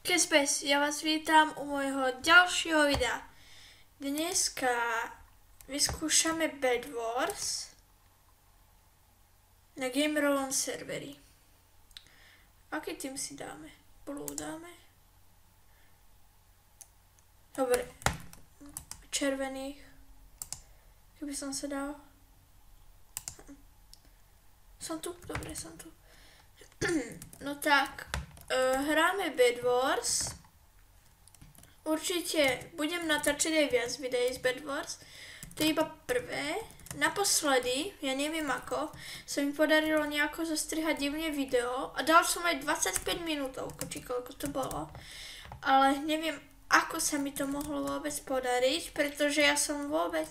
Kespes, ja vás vítam u môjho ďalšieho videa. Dneska vyskúšame Bed Wars na Gamerovom serveri. Aký tým si dáme? Blue dáme? Dobre. Červených. Keby som sa dal. Som tu? Dobre, som tu. No tak. Hráme Bed Wars. Určite budem natáčať aj viac videí z Bed Wars. To je iba prvé. Naposledy, ja neviem ako, sa mi podarilo nejako zostrihať divne video a dal som aj 25 minútov, či koľko to bolo. Ale neviem, ako sa mi to mohlo vôbec podariť, pretože ja som vôbec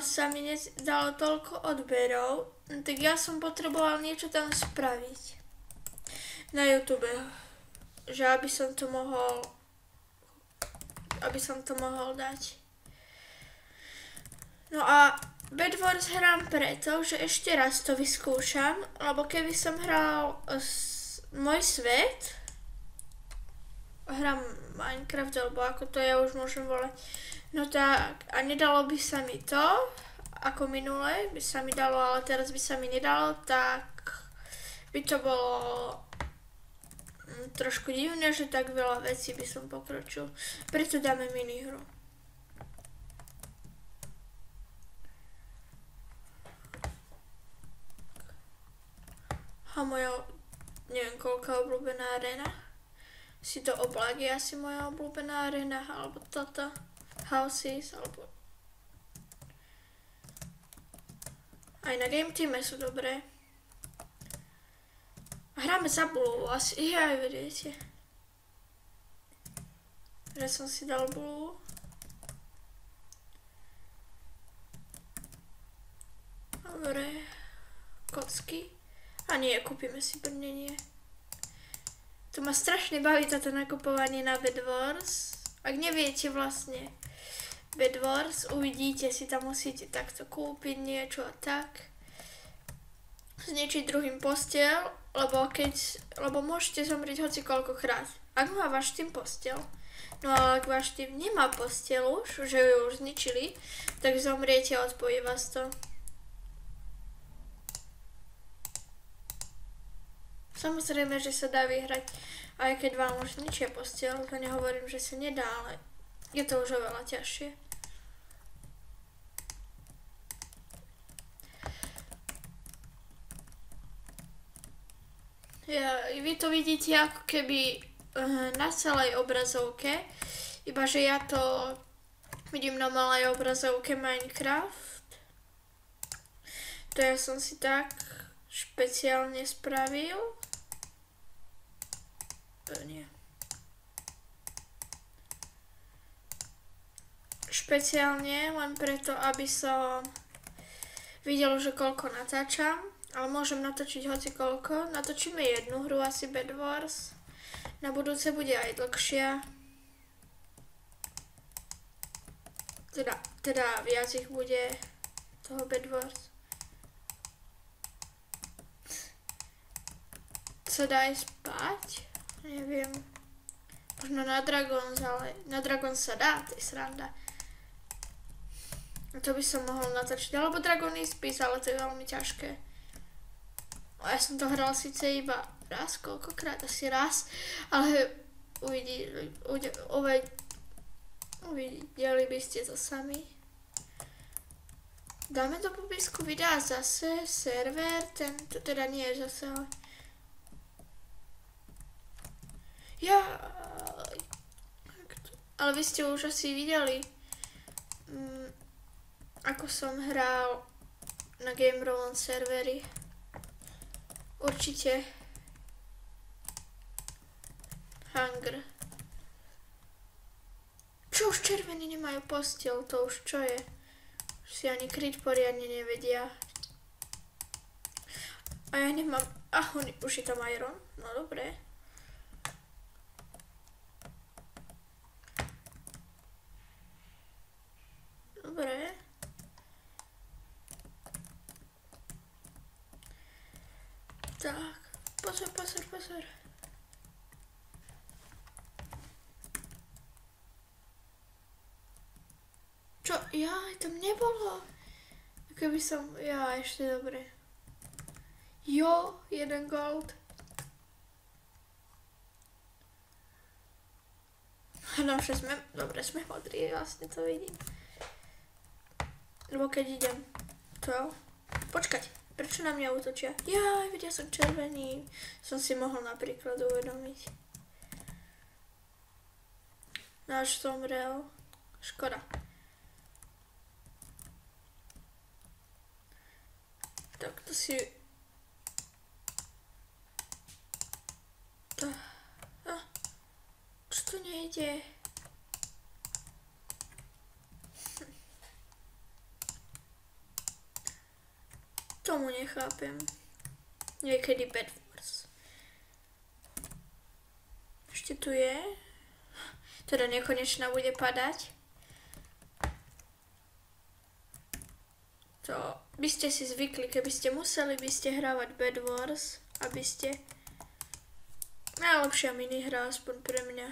sa mi nedalo toľko odberov, tak ja som potreboval niečo tam spraviť na YouTube, že aby som to mohol dať. No a Bed Wars hrám preto, že ešte raz to vyskúšam, lebo keby som hral môj svet, hrám Minecraft, alebo ako to ja už môžem volať, no tak a nedalo by sa mi to, ako minule by sa mi dalo, ale teraz by sa mi nedalo, tak by to bolo trošku divné, že tak veľa vecí by som pokročil. Preto dáme minihru. A moja, neviem koľká obľúbená arena. Si to oblak je asi moja obľúbená arena, alebo toto. Houses, alebo aj na Game Teame sú dobré. Hráme za Blue, asi aj vedete. Že som si dal Blue. Dobre. Kocky. A nie, kúpime si brnenie. To ma strašne baví toto nakupovanie na Bed Wars. Ak neviete vlastne Bed Wars, uvidíte, si tam musíte takto kúpiť niečo a tak. Zničiť druhým posteľ, lebo môžete zomrieť hoci koľkokrát. Ak má váš tým posteľ, no ale ak váš tým nemá posteľ už, že ju už zničili, tak zomriete a odpojí vás to. Samozrejme, že sa dá vyhrať, aj keď vám už zničia posteľ, to nehovorím, že sa nedá, ale je to už oveľa ťažšie. Vy to vidíte ako keby na celej obrazovke, iba že ja to vidím na malej obrazovke Minecraft. To ja som si tak špeciálne spravil. Nie. Špeciálne len preto, aby som videl, že koľko natáčam. Ale môžem natočiť hoci koľko. Natočíme jednu hru, asi Bed Wars. Na budúce bude aj dlhšia. Teda viac ich bude toho Bed Wars. Sa dá aj spať? Neviem. Možno na Dragons, ale na Dragons sa dá, to je sranda. A to by som mohol natočiť. Alebo Dragon is Peace, ale to je veľmi ťažké. Ja som to hral síce iba raz, koľkokrát, asi raz, ale uvideli by ste to sami. Dáme do popisku videa zase server, tento teda nie je zase, ale vy ste už asi videli, ako som hral na Gamerovom serveri. Určite. Hunger. Čo už červení nemajú posteľ, to už čo je? Už si ani kryť poriadne nevedia. A ja nemám... už je tam iron. No dobré. Dobre. Tak, pozor. Jaj, tam nebolo. Keby som, ešte dobre. Jo, 1 gold. No, že sme, dobre, sme modrí, vlastne to vidím. Lebo keď idem, to, počkať, prečo na mňa útočia? Jaj, veď ja som červený, som si mohol napríklad uvedomiť. Náš zomrel, škoda. Tak to si... Čo tu nejde? Tomu nechápem. Niekedy Bed Wars. Ešte tu je. Teda nekonečná bude padať. To by ste si zvykli, keby ste museli, by ste hrávať Bed Wars, aby ste... Najlepšia minihra, aspoň pre mňa.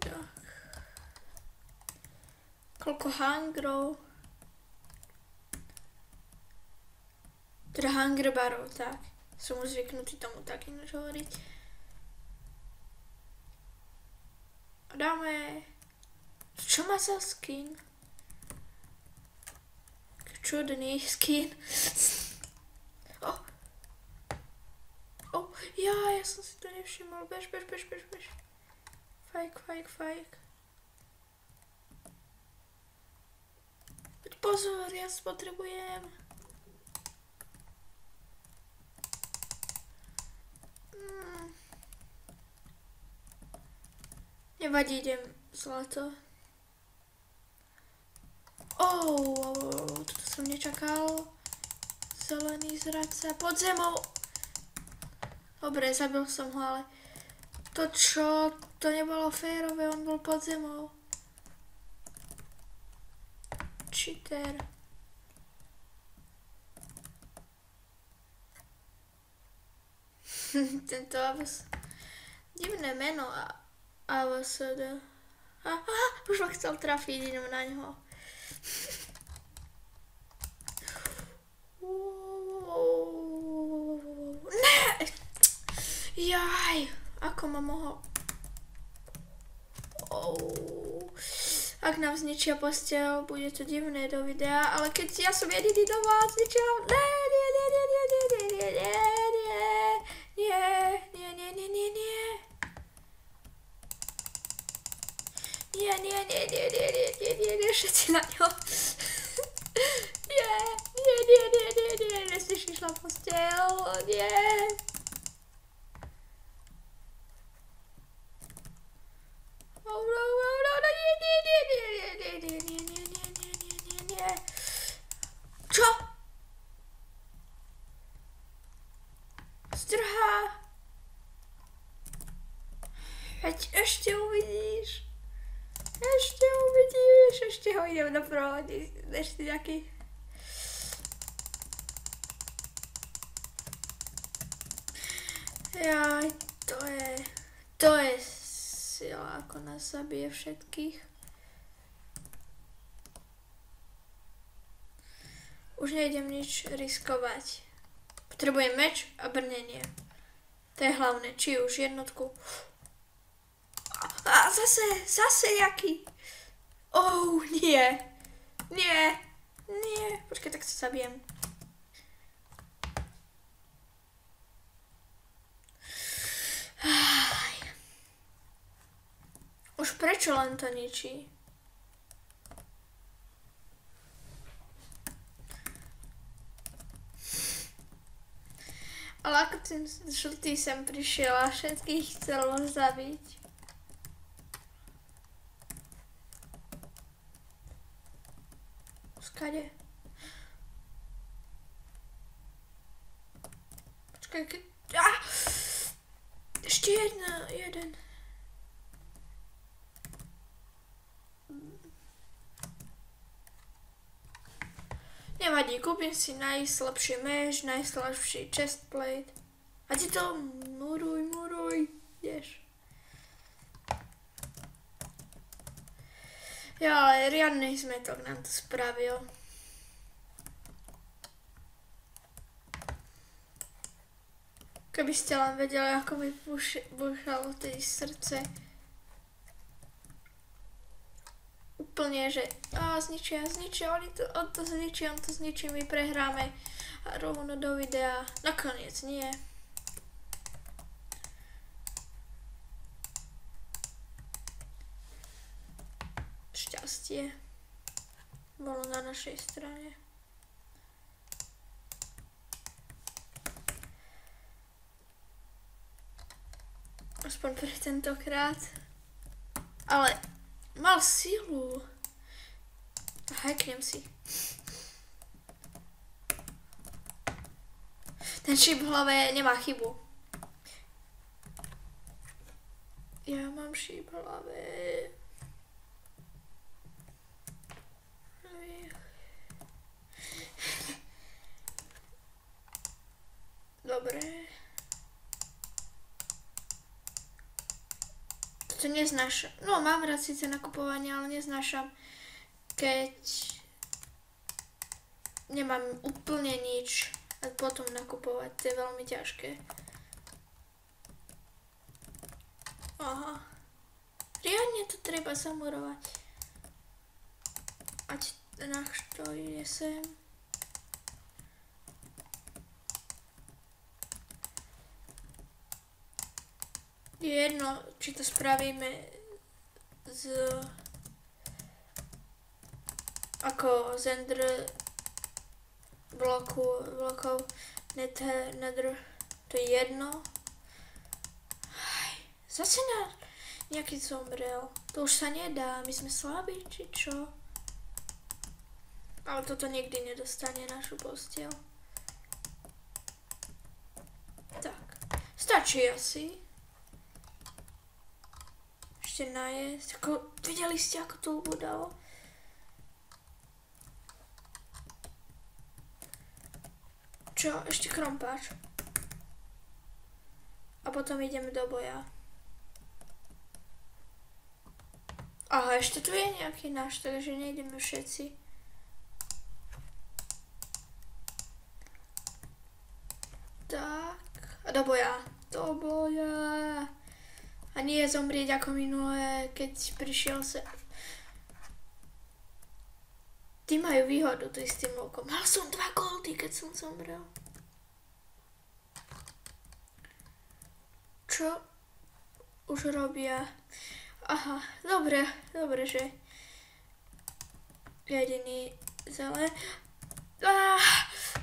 Tak. Koľko hungrov. Teda hunger barov, tak. Som už zvyknutý tomu tak ináč hovoriť. A dáme... Čo má za skin? Čudný skin. Ja som si to nevšimol. Bež. Fajk. Pozor, ja spotrebujem. Nevadí, idem zlato. Toto som nečakal. Zelený zradca pod zemou. Dobre, zabil som ho, ale to čo? To nebolo férové, on bol pod zemou. Cheater. Tento AVS. Divné meno AVSD. Už ma chcel trafiť, idem na ňo. Ne! Jaj, ako ma mohol... Ak nám zničia posteľ, bude to divné do videa, ale keď ja som jediný doma a zničia... Nie, všetci na ňo. Nie, neslyšíš na posteľ, nie. Nie. Čo? Zdrhá. Veď ešte uvidíš. Ešte ho idem doprovodiť. Ešte nejaký... Jaj, to je sila, ako nás zabije všetkých. Už nejdem nič riskovať. Potrebujem meč a brnenie. To je hlavné, či už jednotku. A zase jaký? Nie. Počkaj, tak sa zabijem. Už prečo len to ničí? Ale ako ten žltý sem prišiel a všetkých chcel zabiť. Skade? Počkaj, keď... Ešte jeden. Nevadí, kúpim si najslabší meč, najslabší chestplate. A ti to muruj, ideš. Jo, ale riadny zmetok nám to spravil. Keby ste len vedeli, ako mi búchalo tedy srdce. Úplne, že zničia, on to zničí, my prehráme a rovno do videa. Nakoniec nie. Šťastie bolo na našej strane. Aspoň pre tentokrát. Ale mal silu. Hacknem si. Ten šíp v hlave nemá chybu. Ja mám šíp v hlave. Dobre. To neznášam. No, mám rád síce nakupovanie, ale neznášam, keď nemám úplne nič a potom nakupovať. To je veľmi ťažké. Aha. Riadne to treba zamurovať. Ať to ide sem. Je jedno, či to spravíme ako z ender blokov nether, to je jedno. Zase nejaký zomrel. To už sa nedá, my sme slabí, či čo? Ale toto nikdy nedostane našu posteľ. Tak, stačí asi. Ešte najesť. Videli ste, ako to ubudalo? Čo? Ešte krompáč. A potom ideme do boja. Aha, ešte tu je nejaký náš, takže nejdeme všetci. Tak. A do boja. Do boja. A nie zomrieť ako minulé, keď prišiel sa. Tí majú výhodu tu s tým lukom. Mal som 2 goldy, keď som zomrel. Čo už robia? Aha, dobre, že jediný zelen.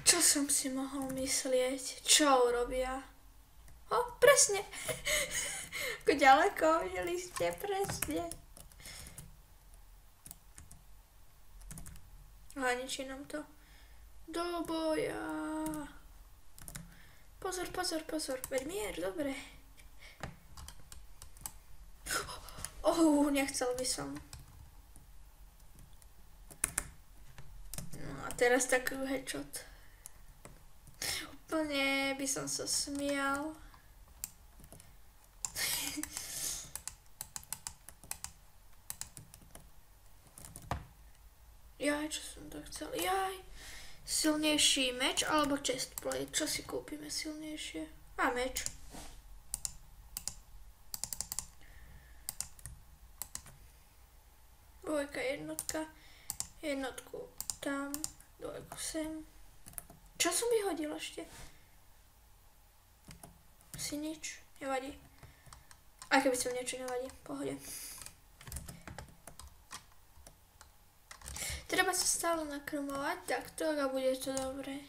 Čo som si mohol myslieť? Čo urobia? Presne. Ako ďaleko, videli ste, presne. A ničí nám to. Do boja. Pozor. Veď mier, dobre. Nechcel by som. No a teraz taký headshot. Úplne by som sa smial. Jaj, čo som to chcel? Jaj. Silnejší meč alebo chestplate? Čo si kúpime silnejšie? A meč. Dvojka, jednotku tam, dvojku sem. Čo som vyhodil ešte? Asi nič, nevadí. Aj keby som niečo nevadí, pohode. Treba sa stále nakrmovať takto a bude to dobré.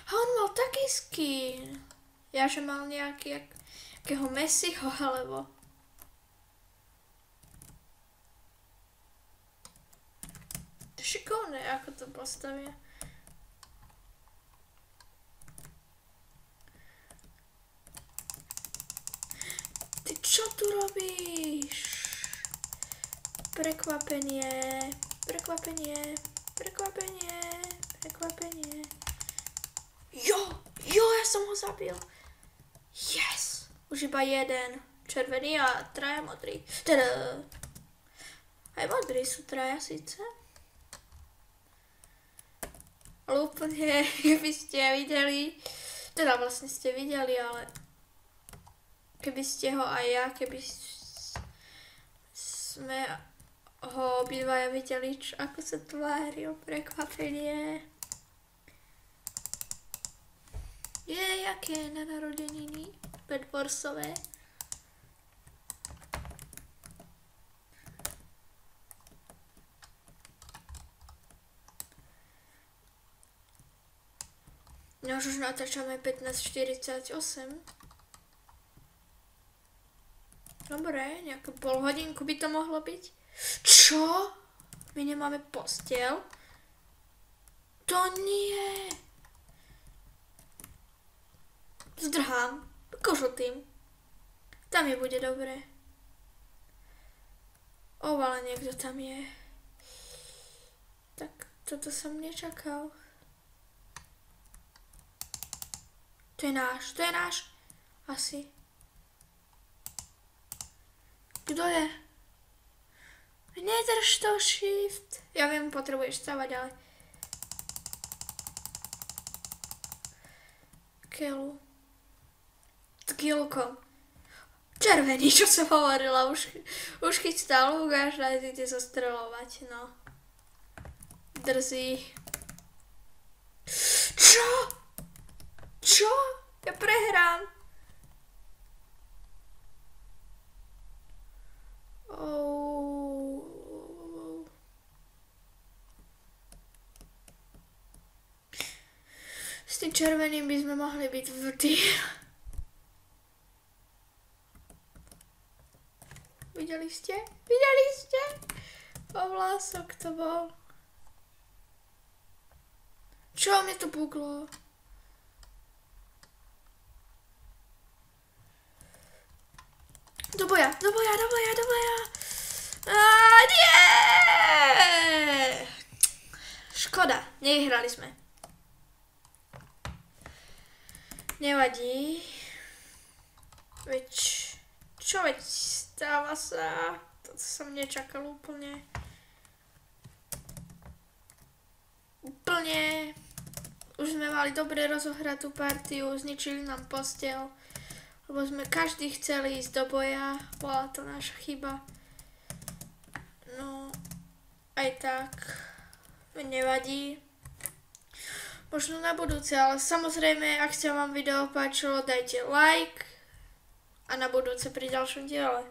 A on mal taký skin. Ja, že mal nejakého Messiho alebo. To je šikovné, ako to postavia. Ty čo tu robíš? Prekvapenie. Jo, ja som ho zabil. Už iba jeden červený a traja modrý. Teda, aj modrý sú traja síce. Ale úplne, keby ste videli, teda vlastne ste videli, ale keby ste ho aj ja, keby sme ho obidvaja videli, ako sa tváril, prekvapenie. Jaké na narodeniny Bedwarsové. No už natáčame 15:48. Dobre, nejakú pol hodinku by to mohlo byť. Čo? My nemáme posteľ? To nie. Zdrhám. Košutým. Tam mi bude dobre. Ale niekto tam je. Tak, toto som nečakal. To je náš. Asi. Kto je? Nedrž to shift. Ja viem, potrebuješ stavať, ale... Keľu. Skillkom. Červený, čo som hovorila, už chystal Lukáš, dajte zastreľovať, no. Drzí. Čo? Ja prehrám. S tým červeným by sme mohli byť vždy. Videli ste? Vlások to bol. Čo mne to puklo? Do boja. Nie! Škoda, nevyhrali sme. Nevadí. Veď stáva sa. To som nečakal úplne. Už sme mali dobre rozohratú partiu, zničili nám posteľ. Lebo sme každý chceli ísť do boja. Bola to naša chyba. No, aj tak. Nevadí. Možno na budúce, ale samozrejme, ak sa vám video páčilo, dajte like. A na budúce pri ďalšom diele.